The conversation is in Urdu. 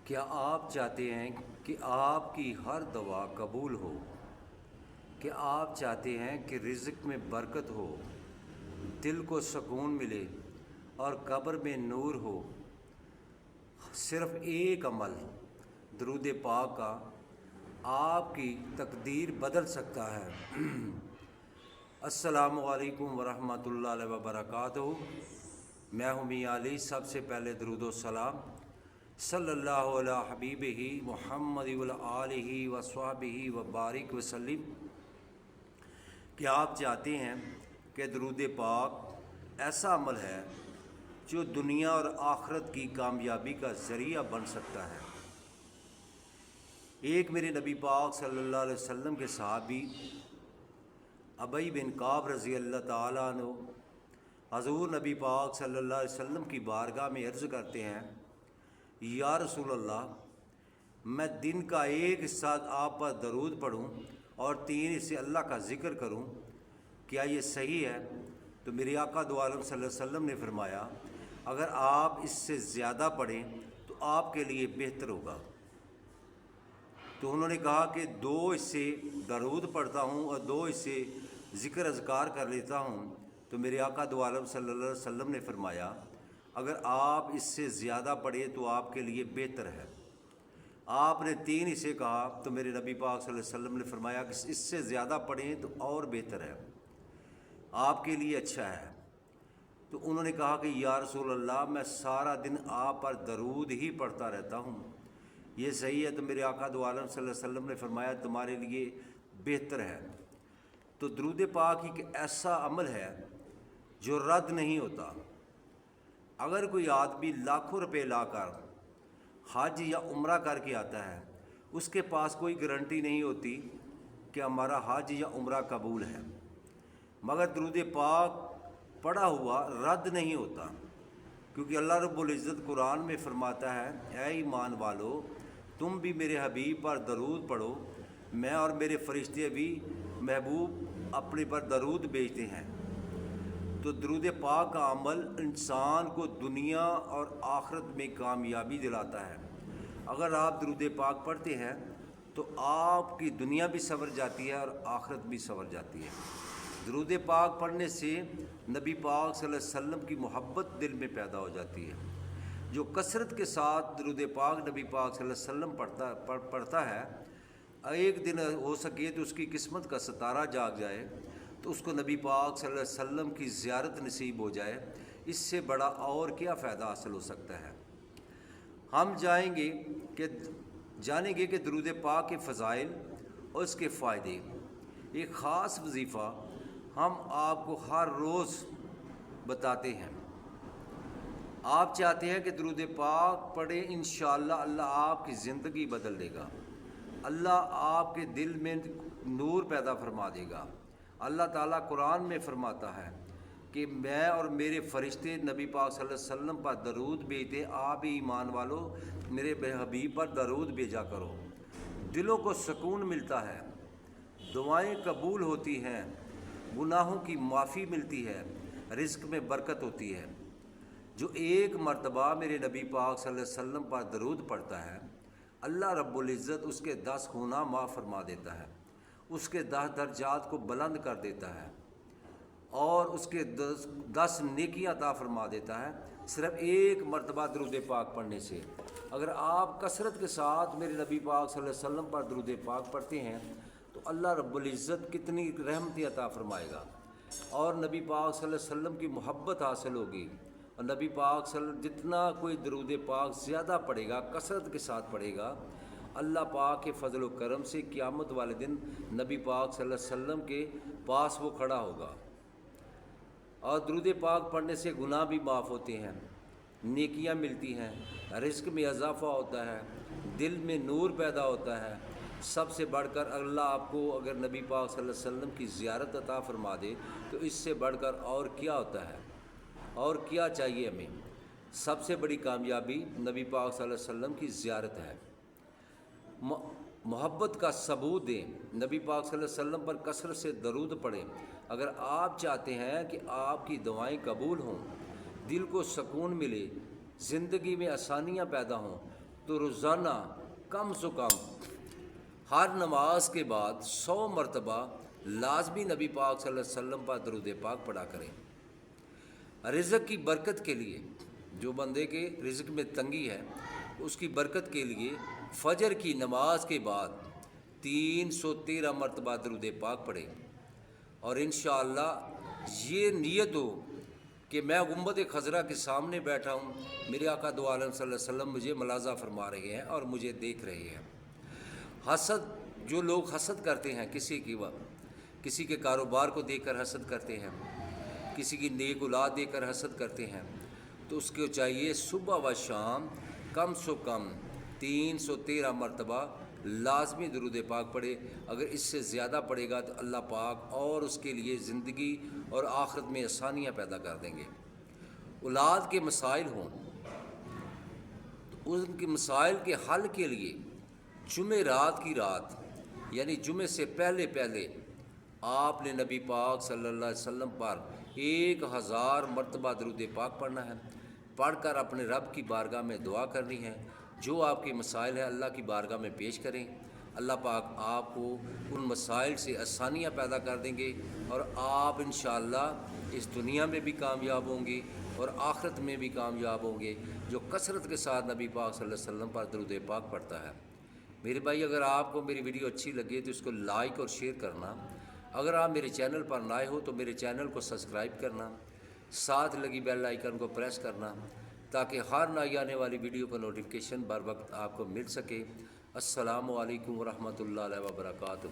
کیا آپ چاہتے ہیں کہ آپ کی ہر دعا قبول ہو؟ کیا آپ چاہتے ہیں کہ رزق میں برکت ہو، دل کو سکون ملے اور قبر میں نور ہو؟ صرف ایک عمل، درود پاک کا، آپ کی تقدیر بدل سکتا ہے۔ السلام علیکم ورحمۃ اللہ وبرکاتہ۔ میں ہوں میاں علی۔ سب سے پہلے درود و سلام صلی اللہ علیہ حبیبہ محمد وآلہ وصحبہ وبارک وسلم۔ کیا آپ چاہتے ہیں کہ درود پاک ایسا عمل ہے جو دنیا اور آخرت کی کامیابی کا ذریعہ بن سکتا ہے؟ ایک میرے نبی پاک صلی اللہ علیہ وسلم کے صحابی ابی بن کعب رضی اللہ تعالیٰ عنہ حضور نبی پاک صلی اللہ علیہ وسلم کی بارگاہ میں عرض کرتے ہیں، یا رسول اللہ، میں دن کا ایک حصہ آپ پر درود پڑھوں اور 3 حصے اللہ کا ذکر کروں، کیا یہ صحیح ہے؟ تو میرے آقا دو عالم صلی اللہ علیہ وسلم نے فرمایا، اگر آپ اس سے زیادہ پڑھیں تو آپ کے لیے بہتر ہوگا۔ تو انہوں نے کہا کہ 2 حصے درود پڑھتا ہوں اور 2 حصے ذکر اذکار کر لیتا ہوں۔ تو میرے آقا دو عالم صلی اللہ علیہ وسلم نے فرمایا، اگر آپ اس سے زیادہ پڑھیں تو آپ کے لیے بہتر ہے۔ آپ نے 3 حصے کہا تو میرے نبی پاک صلی اللہ علیہ وسلم نے فرمایا کہ اس سے زیادہ پڑھیں تو اور بہتر ہے، آپ کے لیے اچھا ہے۔ تو انہوں نے کہا کہ یا رسول اللہ، میں سارا دن آپ پر درود ہی پڑھتا رہتا ہوں، یہ صحیح ہے؟ تو میرے آقا دو عالم صلی اللہ علیہ وسلم نے فرمایا تمہارے لیے بہتر ہے۔ تو درود پاک ایک ایسا عمل ہے جو رد نہیں ہوتا۔ اگر کوئی آدمی لاکھوں روپے لا کر حج یا عمرہ کر کے آتا ہے، اس کے پاس کوئی گارنٹی نہیں ہوتی کہ ہمارا حج یا عمرہ قبول ہے، مگر درود پاک پڑھا ہوا رد نہیں ہوتا، کیونکہ اللہ رب العزت قرآن میں فرماتا ہے، اے ایمان والو، تم بھی میرے حبیب پر درود پڑھو، میں اور میرے فرشتے بھی محبوب اپنے پر درود بھیجتے ہیں۔ تو درود پاک کا عمل انسان کو دنیا اور آخرت میں کامیابی دلاتا ہے۔ اگر آپ درود پاک پڑھتے ہیں تو آپ کی دنیا بھی سنور جاتی ہے اور آخرت بھی سنور جاتی ہے۔ درود پاک پڑھنے سے نبی پاک صلی اللہ علیہ وسلم کی محبت دل میں پیدا ہو جاتی ہے۔ جو کثرت کے ساتھ درود پاک نبی پاک صلی اللہ علیہ وسلم پڑھتا ہے، ایک دن ہو سکے تو اس کی قسمت کا ستارہ جاگ جائے تو اس کو نبی پاک صلی اللہ علیہ وسلم کی زیارت نصیب ہو جائے، اس سے بڑا اور کیا فائدہ حاصل ہو سکتا ہے؟ ہم جانیں گے کہ درود پاک کے فضائل اور اس کے فائدے۔ ایک خاص وظیفہ ہم آپ کو ہر روز بتاتے ہیں۔ آپ چاہتے ہیں کہ درود پاک پڑھیں، انشاءاللہ اللہ آپ کی زندگی بدل دے گا، اللہ آپ کے دل میں نور پیدا فرما دے گا۔ اللہ تعالیٰ قرآن میں فرماتا ہے کہ میں اور میرے فرشتے نبی پاک صلی اللہ علیہ وسلم پر درود بھیجتے، آپ بھی ایمان والو میرے حبیب پر درود بھیجا کرو۔ دلوں کو سکون ملتا ہے، دعائیں قبول ہوتی ہیں، گناہوں کی معافی ملتی ہے، رزق میں برکت ہوتی ہے۔ جو ایک مرتبہ میرے نبی پاک صلی اللہ علیہ وسلم پر درود پڑھتا ہے، اللہ رب العزت اس کے 10 گناہ معاف فرما دیتا ہے، اس کے 10 درجات کو بلند کر دیتا ہے اور اس کے 10 نیکیاں عطا فرما دیتا ہے، صرف ایک مرتبہ درود پاک پڑھنے سے۔ اگر آپ کثرت کے ساتھ میرے نبی پاک صلی اللہ علیہ وسلم پر درود پاک پڑھتے ہیں تو اللہ رب العزت کتنی رحمتیں عطا فرمائے گا اور نبی پاک صلی اللہ علیہ وسلم کی محبت حاصل ہوگی۔ اور نبی پاک صلی اللہ علیہ وسلم جتنا کوئی درود پاک زیادہ پڑھے گا، کثرت کے ساتھ پڑھے گا، اللہ پاک کے فضل و کرم سے قیامت والے دن نبی پاک صلی اللہ علیہ وسلم کے پاس وہ کھڑا ہوگا۔ اور درود پاک پڑھنے سے گناہ بھی معاف ہوتے ہیں، نیکیاں ملتی ہیں، رزق میں اضافہ ہوتا ہے، دل میں نور پیدا ہوتا ہے۔ سب سے بڑھ کر اللہ آپ کو اگر نبی پاک صلی اللہ علیہ وسلم کی زیارت عطا فرما دے تو اس سے بڑھ کر اور کیا ہوتا ہے؟ اور کیا چاہیے ہمیں؟ سب سے بڑی کامیابی نبی پاک صلی اللہ علیہ وسلم کی زیارت ہے۔ محبت کا ثبوت دیں، نبی پاک صلی اللہ علیہ وسلم پر کثرت سے درود پڑھیں۔ اگر آپ چاہتے ہیں کہ آپ کی دعائیں قبول ہوں، دل کو سکون ملے، زندگی میں آسانیاں پیدا ہوں، تو روزانہ کم سے کم ہر نماز کے بعد 100 مرتبہ لازمی نبی پاک صلی اللہ علیہ وسلم پر درود پاک پڑھا کریں۔ رزق کی برکت کے لیے، جو بندے کے رزق میں تنگی ہے اس کی برکت کے لیے فجر کی نماز کے بعد 313 مرتبہ درود پاک پڑھیں، اور انشاءاللہ یہ نیت ہو کہ میں گنبد خضرا کے سامنے بیٹھا ہوں، میرے آقا دو عالم صلی اللہ علیہ وسلم مجھے ملاحظہ فرما رہے ہیں اور مجھے دیکھ رہے ہیں۔ حسد، جو لوگ حسد کرتے ہیں کسی کے کاروبار کو دیکھ کر حسد کرتے ہیں، کسی کی نیک اولاد دیکھ کر حسد کرتے ہیں، تو اس کو چاہیے صبح و شام کم سے کم 313 مرتبہ لازمی درود پاک پڑھے۔ اگر اس سے زیادہ پڑھے گا تو اللہ پاک اور اس کے لیے زندگی اور آخرت میں آسانیاں پیدا کر دیں گے۔ اولاد کے مسائل ہوں تو ان کے مسائل کے حل کے لیے جمعرات کی رات یعنی جمعے سے پہلے آپ نے نبی پاک صلی اللہ علیہ وسلم پر 1000 مرتبہ درود پاک پڑھنا ہے، پڑھ کر اپنے رب کی بارگاہ میں دعا کرنی ہے۔ جو آپ کے مسائل ہیں اللہ کی بارگاہ میں پیش کریں، اللہ پاک آپ کو ان مسائل سے آسانیاں پیدا کر دیں گے، اور آپ انشاءاللہ اس دنیا میں بھی کامیاب ہوں گے اور آخرت میں بھی کامیاب ہوں گے، جو کثرت کے ساتھ نبی پاک صلی اللہ علیہ وسلم پر درود پاک پڑھتا ہے۔ میرے بھائی، اگر آپ کو میری ویڈیو اچھی لگے تو اس کو لائک اور شیئر کرنا۔ اگر آپ میرے چینل پر نئے ہو تو میرے چینل کو سبسکرائب کرنا، ساتھ لگی بیل آئیکن کو پریس کرنا، تاکہ ہر نئی آنے والی ویڈیو کا نوٹیفیکیشن بر وقت آپ کو مل سکے۔ السلام علیکم ورحمۃ اللہ وبرکاتہ۔